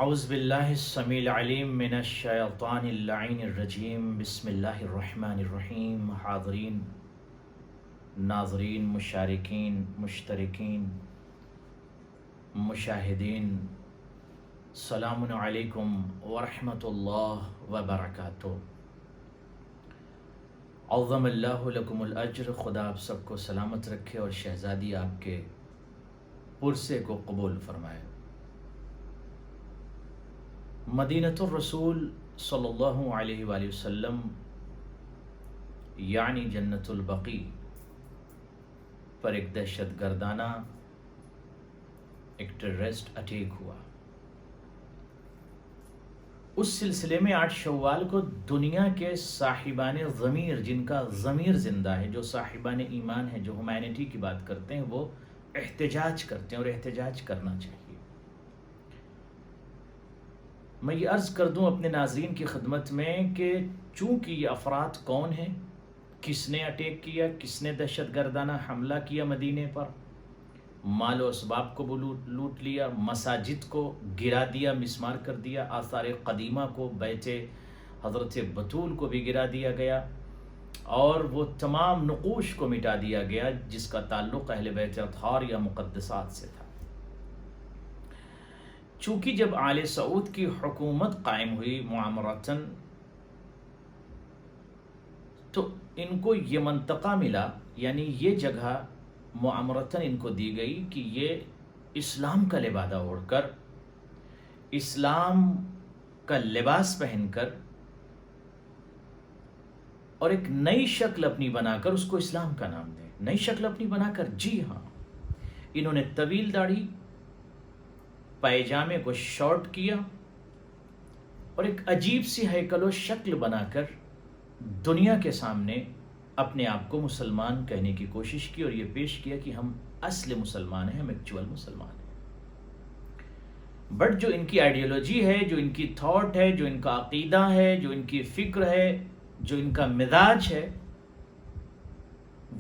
اعوذ باللہ السمیع العلیم من الشیطان اللعین الرجیم بسم اللہ الرحمن الرحیم۔ حاضرین، ناظرین، مشارکین، مشترکین، مشاہدین، السلام علیکم ورحمۃ اللہ وبرکاتہ۔ عظم اللہ لکم الاجر۔ خدا آپ سب کو سلامت رکھے اور شہزادی آپ کے پرسے کو قبول فرمائے۔ مدینۃ الرسول صلی اللہ علیہ وآلہ وسلم یعنی جنت البقیع پر ایک دہشت گردانہ ایک ٹیررسٹ اٹیک ہوا۔ اس سلسلے میں 8 شوال کو دنیا کے صاحبان ضمیر، جن کا ضمیر زندہ ہے، جو صاحبان ایمان ہیں، جو ہیومینٹی کی بات کرتے ہیں، وہ احتجاج کرتے ہیں اور احتجاج کرنا چاہیے۔ میں یہ عرض کر دوں اپنے ناظرین کی خدمت میں کہ چونکہ یہ افراد کون ہیں، کس نے اٹیک کیا، کس نے دہشت گردانہ حملہ کیا مدینے پر، مال و اسباب کو لوٹ لیا، مساجد کو گرا دیا، مسمار کر دیا، آثار قدیمہ کو، بیت حضرت بطول کو بھی گرا دیا گیا، اور وہ تمام نقوش کو مٹا دیا گیا جس کا تعلق اہل بیت اطہار یا مقدسات سے تھا۔ چونکہ جب آل سعود کی حکومت قائم ہوئی معامرتاً، تو ان کو یہ منطقہ ملا، یعنی یہ جگہ معامرتاً ان کو دی گئی کہ یہ اسلام کا لبادہ اوڑھ کر، اسلام کا لباس پہن کر اور ایک نئی شکل اپنی بنا کر اس کو اسلام کا نام دیں۔ نئی شکل اپنی بنا کر، جی ہاں، انہوں نے طویل داڑھی، پائجامے کو شارٹ کیا اور ایک عجیب سی ہیکل و شکل بنا کر دنیا کے سامنے اپنے آپ کو مسلمان کہنے کی کوشش کی اور یہ پیش کیا کہ ہم اصل مسلمان ہیں، ہم ایکچوئل مسلمان ہیں۔ بٹ جو ان کی آئیڈیالوجی ہے، جو ان کی تھاٹ ہے، جو ان کا عقیدہ ہے، جو ان کی فکر ہے، جو ان کا مزاج ہے،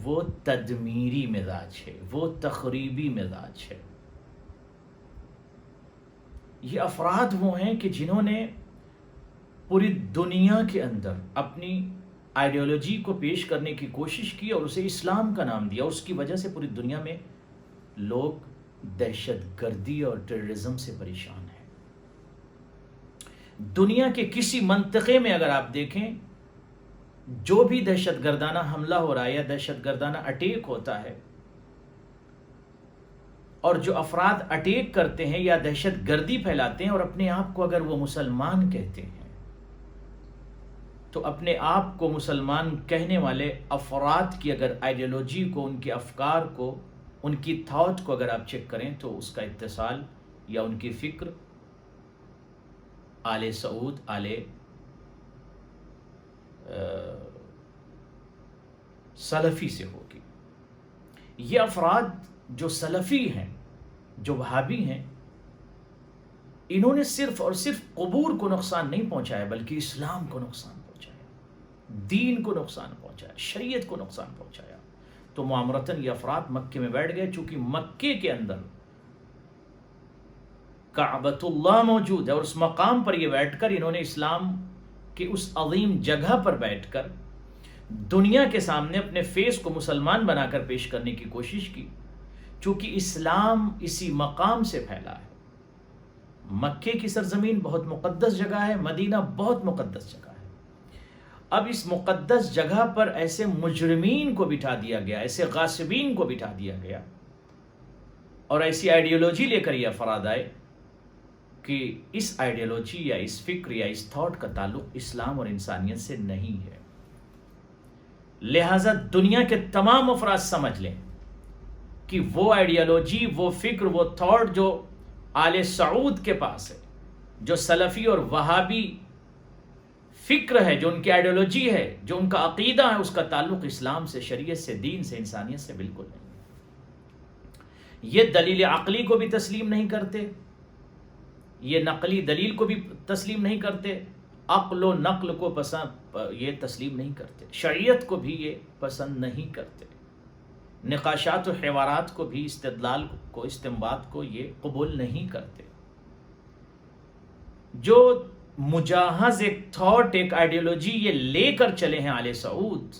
وہ تدمیری مزاج ہے، وہ تخریبی مزاج ہے۔ یہ افراد وہ ہیں کہ جنہوں نے پوری دنیا کے اندر اپنی آئیڈیالوجی کو پیش کرنے کی کوشش کی اور اسے اسلام کا نام دیا۔ اس کی وجہ سے پوری دنیا میں لوگ دہشت گردی اور ٹیررزم سے پریشان ہیں۔ دنیا کے کسی منطقے میں اگر آپ دیکھیں، جو بھی دہشت گردانہ حملہ ہو رہا ہے یا دہشت گردانہ اٹیک ہوتا ہے، اور جو افراد اٹیک کرتے ہیں یا دہشت گردی پھیلاتے ہیں اور اپنے آپ کو اگر وہ مسلمان کہتے ہیں، تو اپنے آپ کو مسلمان کہنے والے افراد کی اگر آئیڈیالوجی کو، ان کے افکار کو، ان کی تھاٹ کو اگر آپ چیک کریں تو اس کا اتصال یا ان کی فکر آل سعود، آل سلفی سے ہوگی۔ یہ افراد جو سلفی ہیں، جو وہابی ہیں، انہوں نے صرف اور صرف قبور کو نقصان نہیں پہنچایا بلکہ اسلام کو نقصان پہنچایا، دین کو نقصان پہنچایا، شریعت کو نقصان پہنچایا۔ تو معامرتاً یہ افراد مکے میں بیٹھ گئے، چونکہ مکے کے اندر کعبۃ اللہ موجود ہے، اور اس مقام پر یہ بیٹھ کر انہوں نے اسلام کی اس عظیم جگہ پر بیٹھ کر دنیا کے سامنے اپنے فیس کو مسلمان بنا کر پیش کرنے کی کوشش کی۔ چونکہ اسلام اسی مقام سے پھیلا ہے۔ مکے کی سرزمین بہت مقدس جگہ ہے، مدینہ بہت مقدس جگہ ہے۔ اب اس مقدس جگہ پر ایسے مجرمین کو بٹھا دیا گیا، ایسے غاصبین کو بٹھا دیا گیا، اور ایسی آئیڈیالوجی لے کر یہ افراد آئے کہ اس آئیڈیالوجی یا اس فکر یا اس تھاٹ کا تعلق اسلام اور انسانیت سے نہیں ہے۔ لہٰذا دنیا کے تمام افراد سمجھ لیں کہ وہ آئیڈیالوجی، وہ فکر، وہ تھاٹ جو آل سعود کے پاس ہے، جو سلفی اور وہابی فکر ہے، جو ان کی آئیڈیالوجی ہے، جو ان کا عقیدہ ہے، اس کا تعلق اسلام سے، شریعت سے، دین سے، انسانیت سے بالکل نہیں ہے۔ یہ دلیل عقلی کو بھی تسلیم نہیں کرتے، یہ نقلی دلیل کو بھی تسلیم نہیں کرتے، عقل و نقل کو یہ تسلیم نہیں کرتے، شریعت کو بھی یہ پسند نہیں کرتے، نقاشات و حوارات کو بھی، استدلال کو، استنباط کو یہ قبول نہیں کرتے۔ جو مجاہز ایک تھاٹ، ایک آئیڈیالوجی یہ لے کر چلے ہیں آل سعود،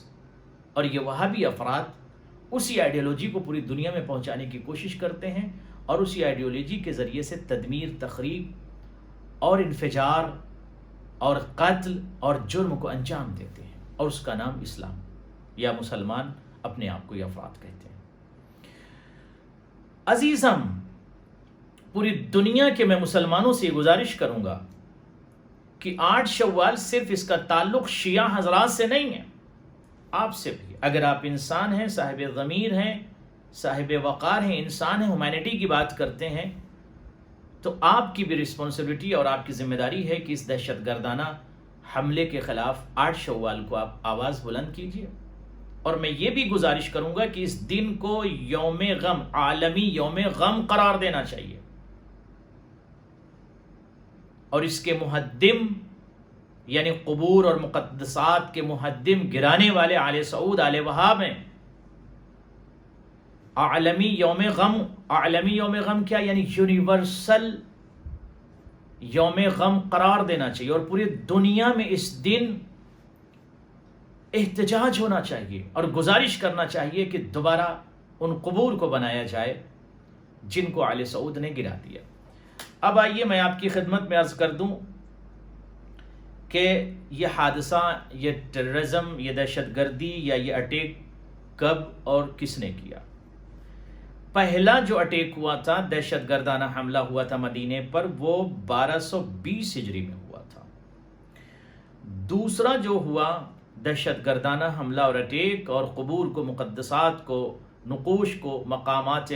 اور یہ وہابی افراد اسی آئیڈیالوجی کو پوری دنیا میں پہنچانے کی کوشش کرتے ہیں، اور اسی آئیڈیالوجی کے ذریعے سے تدمیر، تخریب اور انفجار اور قتل اور جرم کو انجام دیتے ہیں، اور اس کا نام اسلام یا مسلمان اپنے آپ کو یہ افراد کہتے ہیں۔ عزیزم، پوری دنیا کے میں مسلمانوں سے یہ گزارش کروں گا کہ 8 شوال صرف اس کا تعلق شیعہ حضرات سے نہیں ہے، آپ سے بھی۔ اگر آپ انسان ہیں، صاحب ضمیر ہیں، صاحب وقار ہیں، انسان ہیں، ہیومینٹی کی بات کرتے ہیں، تو آپ کی بھی رسپانسبلٹی اور آپ کی ذمہ داری ہے کہ اس دہشت گردانہ حملے کے خلاف 8 شوال کو آپ آواز بلند کیجیے۔ اور میں یہ بھی گزارش کروں گا کہ اس دن کو یوم غم، عالمی یوم غم قرار دینا چاہیے، اور اس کے محدم یعنی قبور اور مقدسات کے محدم گرانے والے آل سعود، آل وہاب ہیں۔ عالمی یوم غم، عالمی یوم غم کیا؟ یعنی یونیورسل یوم غم قرار دینا چاہیے، اور پوری دنیا میں اس دن احتجاج ہونا چاہیے اور گزارش کرنا چاہیے کہ دوبارہ ان قبور کو بنایا جائے جن کو آل سعود نے گرا دیا۔ اب آئیے میں آپ کی خدمت میں عرض کر دوں کہ یہ حادثہ، یہ ٹیررزم، یہ دہشت گردی یا یہ اٹیک کب اور کس نے کیا؟ پہلا جو اٹیک ہوا تھا، دہشت گردانہ حملہ ہوا تھا مدینے پر، وہ 1220 ہجری میں ہوا تھا۔ دوسرا جو ہوا دہشت گردانہ حملہ اور اٹیک اور قبور کو، مقدسات کو، نقوش کو، مقامات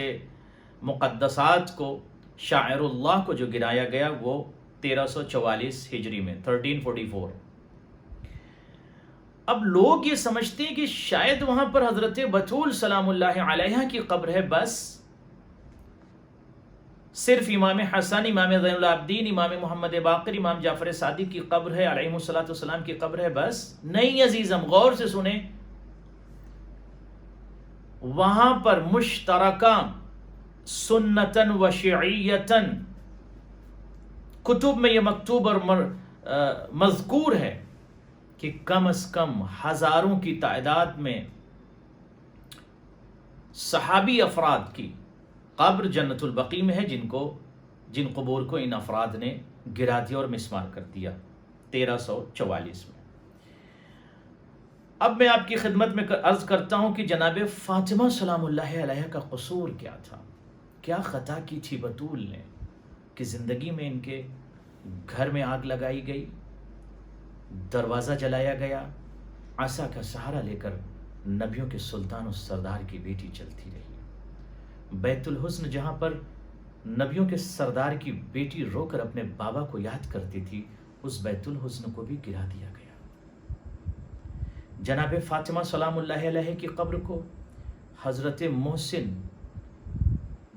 مقدسات کو، شاعر اللہ کو جو گرایا گیا، وہ 1344 ہجری میں، 1344۔ اب لوگ یہ سمجھتے ہیں کہ شاید وہاں پر حضرت بتول سلام اللہ علیہا کی قبر ہے، بس صرف امام حسن، امام زین العابدین، امام محمد باقر، امام جعفر صادق کی قبر ہے، علیہ الصلوۃ والسلام کی قبر ہے، بس نہیں عزیزم، غور سے سنیں، وہاں پر مشترکہ سنتاً و شیعیتاً کتب میں یہ مکتوب اور مذکور ہے کہ کم از کم ہزاروں کی تعداد میں صحابی افراد کی قبر جنت البقیع میں ہے، جن قبور کو ان افراد نے گرا دیا اور مسمار کر دیا 1344 میں۔ اب میں آپ کی خدمت میں عرض کرتا ہوں کہ جناب فاطمہ سلام اللہ علیہ کا قصور کیا تھا، کیا خطا کی تھی بتول نے کہ زندگی میں ان کے گھر میں آگ لگائی گئی، دروازہ جلایا گیا، عصا کا سہارا لے کر نبیوں کے سلطان و سردار کی بیٹی چلتی رہی۔ بیت الحسن جہاں پر نبیوں کے سردار کی بیٹی رو کر اپنے بابا کو یاد کرتی تھی، اس بیت الحسن کو بھی گرا دیا گیا۔ جناب فاطمہ سلام اللہ علیہ کی قبر کو حضرت محسن،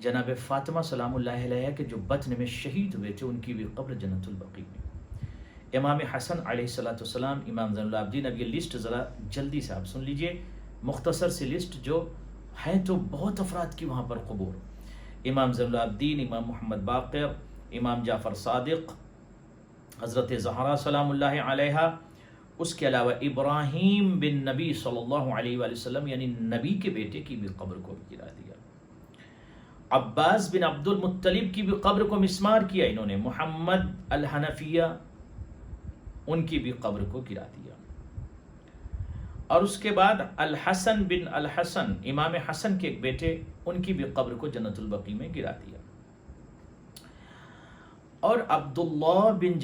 جناب فاطمہ سلام اللہ علیہ کے جو بطن میں شہید ہوئے تھے، ان کی بھی قبر جنت البقیع میں۔ امام حسن علیہ الصلوۃ والسلام، امام زین العابدین، اب یہ لسٹ ذرا جلدی سے آپ سن لیجئے، مختصر سی لسٹ جو ہیں تو بہت افراد کی وہاں پر قبور، امام زین العابدین، امام محمد باقر، امام جعفر صادق، حضرت زہرا سلام اللہ علیہا، اس کے علاوہ ابراہیم بن نبی صلی اللہ علیہ وآلہ وسلم یعنی نبی کے بیٹے کی بھی قبر کو گرا دیا، عباس بن عبد المطلب کی بھی قبر کو مسمار کیا انہوں نے، محمد الحنفیہ، ان کی بھی قبر کو گرا دیا، اور اس کے بعد الحسن بن الحسن، امام حسن کے ایک بیٹے، ان کی بھی قبر کو جنت البقیع میں گرا دیا، اور عبداللہ بن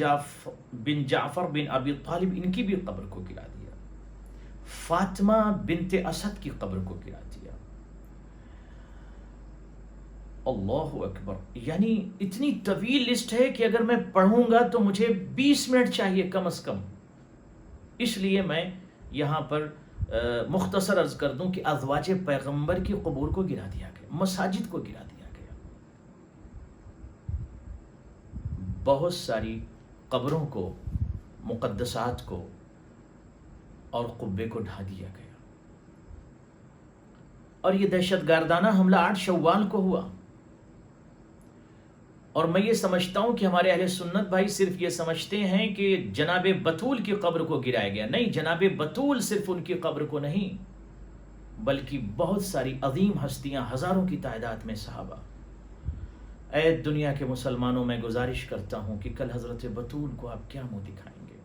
جعفر بن ابی طالب، ان کی بھی قبر کو گرا دیا، فاطمہ بنت اسد کی قبر کو گرا دیا۔ اللہ اکبر، یعنی اتنی طویل لسٹ ہے کہ اگر میں پڑھوں گا تو مجھے 20 منٹ چاہیے کم از کم، اس لیے میں یہاں پر مختصر عرض کر دوں کہ ازواج پیغمبر کی قبور کو گرا دیا گیا، مساجد کو گرا دیا گیا، بہت ساری قبروں کو، مقدسات کو اور قبے کو ڈھا دیا گیا، اور یہ دہشت گردانہ حملہ 8 شوال کو ہوا۔ اور میں یہ سمجھتا ہوں کہ ہمارے اہل سنت بھائی صرف یہ سمجھتے ہیں کہ جناب بطول کی قبر کو گرایا گیا. نہیں، جناب بطول صرف ان کی قبر کو نہیں، بلکہ بہت ساری عظیم ہستیاں، ہزاروں کی تعداد میں صحابہ. اے دنیا کے مسلمانوں، میں گزارش کرتا ہوں کہ کل حضرت بطول کو آپ کیا منہ دکھائیں گے؟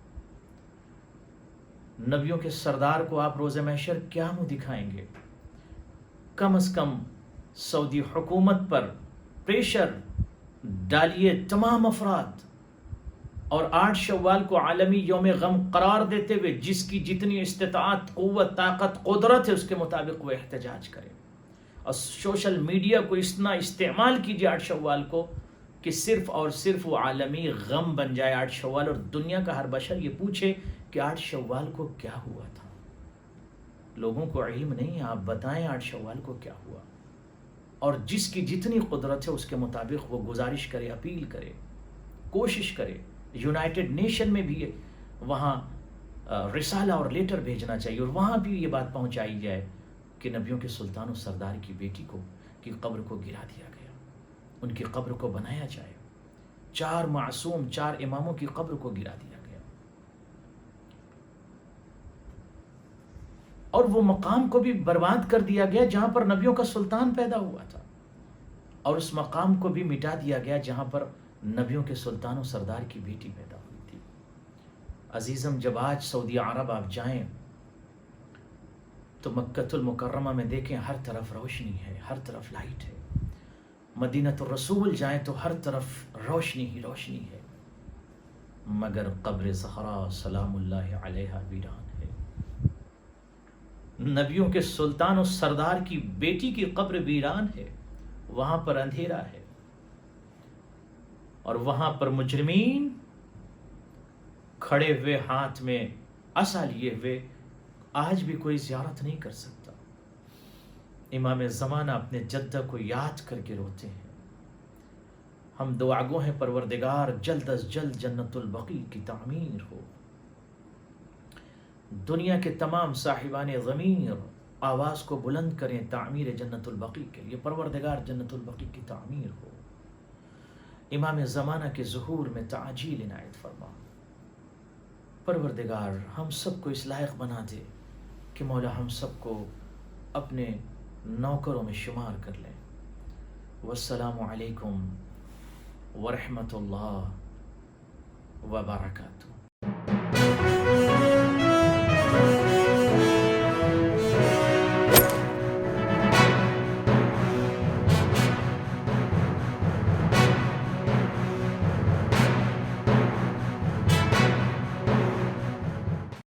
نبیوں کے سردار کو آپ روز محشر کیا منہ دکھائیں گے؟ کم از کم سعودی حکومت پر پریشر ڈالیے تمام افراد، اور 8 شوال کو عالمی یوم غم قرار دیتے ہوئے جس کی جتنی استطاعت، قوت، طاقت، قدرت ہے اس کے مطابق وہ احتجاج کرے. اور سوشل میڈیا کو اتنا استعمال کیجیے 8 شوال کو کہ صرف اور صرف وہ عالمی غم بن جائے 8 شوال، اور دنیا کا ہر بشر یہ پوچھے کہ 8 شوال کو کیا ہوا تھا. لوگوں کو علم نہیں ہے، آپ بتائیں 8 شوال کو کیا ہوا. اور جس کی جتنی قدرت ہے اس کے مطابق وہ گزارش کرے، اپیل کرے، کوشش کرے. یونائٹڈ نیشن میں بھی وہاں رسالہ اور لیٹر بھیجنا چاہیے، اور وہاں بھی یہ بات پہنچائی جائے کہ نبیوں کے سلطان و سردار کی بیٹی کو کی قبر کو گرا دیا گیا، ان کی قبر کو بنایا جائے. 4 معصوم، 4 اماموں کی قبر کو گرا دیا گیا، اور وہ مقام کو بھی برباد کر دیا گیا جہاں پر نبیوں کا سلطان پیدا ہوا تھا، اور اس مقام کو بھی مٹا دیا گیا جہاں پر نبیوں کے سلطان و سردار کی بیٹی پیدا ہوئی تھی. عزیزم، جب آج سعودی عرب آپ جائیں تو مکۃ المکرمہ میں دیکھیں ہر طرف روشنی ہے، ہر طرف لائٹ ہے. مدینۃ الرسول جائیں تو ہر طرف روشنی ہی روشنی ہے، مگر قبر زہرا سلام اللہ علیہا ویران ہے. نبیوں کے سلطان و سردار کی بیٹی کی قبر ویران ہے، وہاں پر اندھیرا ہے، اور وہاں پر مجرمین کھڑے ہوئے ہاتھ میں عصا لیے ہوئے آج بھی کوئی زیارت نہیں کر سکتا. امام زمانہ اپنے جدہ کو یاد کر کے روتے ہیں. ہم دعا گو ہیں پروردگار جلد از جلد جنت البقیع کی تعمیر ہو. دنیا کے تمام صاحبان ضمیر آواز کو بلند کریں تعمیر جنت البقیع کے لیے. پروردگار جنت البقیع کی تعمیر ہو. امام زمانہ کے ظہور میں تعجیل عنایت فرما. پروردگار ہم سب کو اس لائق بنا دے کہ مولا ہم سب کو اپنے نوکروں میں شمار کر لیں. والسلام علیکم ورحمۃ اللہ وبرکاتہ.